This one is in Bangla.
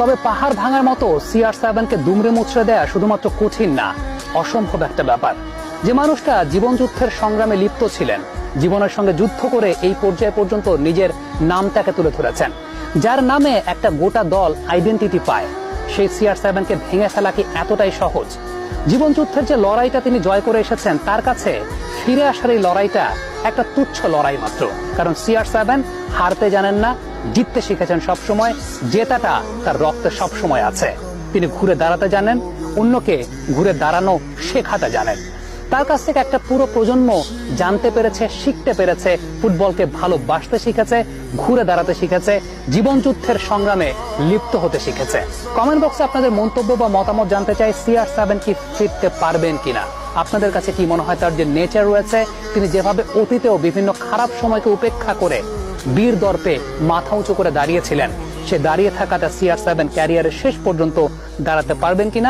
তবে পাহাড় ভাঙার মতো CR7-কে দুমড়ে মুচড়ে দেয়া শুধুমাত্র কঠিন না, অসম্ভব একটা ব্যাপার। যে মানুষটা জীবন যুদ্ধের সংগ্রামে লিপ্ত ছিলেন, জীবনের সঙ্গে যুদ্ধ করে এই পর্যায় পর্যন্ত নিজের নামটাকে তুলে ধরেছেন, যার নামে একটা গোটা দল আইডেন্টিটি পায়, সেই CR7-কে ভেঙে ফেলা কি এতটাই সহজ? জীবন যুদ্ধের যে লড়াইটা তিনি জয় করে এসেছেন, তার কাছে ফিরে আসার এই লড়াইটা একটা তুচ্ছ লড়াই মাত্র। কারণ CR7 হারতে জানেন না, জিততে শিখেছেন সবসময়, জেতাটা তার রক্তে সবসময় আছে। তিনি ঘুরে দাঁড়াতে জানেন, অন্যকে ঘুরে দাঁড়ানো শেখাতে জানেন। তার কাছ থেকে একটা পুরো প্রজন্ম জানতে পেরেছে, শিখতে পেরেছে, ফুটবলকে ভালোবাসতে শিখেছে, ঘুরে দাঁড়াতে শিখেছে, জীবন যুদ্ধের সংগ্রামে লিপ্ত হতে শিখেছে। কমেন্ট বক্সে আপনাদের মন্তব্য বা মতামত জানতে চাই, CR7 কি ফিরতে পারবেন কিনা? আপনাদের কাছে কি মনে হয় তার যে নেচার রয়েছে, তিনি যেভাবে অতীতেও বিভিন্ন খারাপ সময়কে উপেক্ষা করে বীর দর্পে মাথা উঁচু করে দাঁড়িয়েছিলেন, সে দাঁড়িয়ে থাকাটা CR7 ক্যারিয়ারের শেষ পর্যন্ত দাঁড়াতে পারবেন কিনা?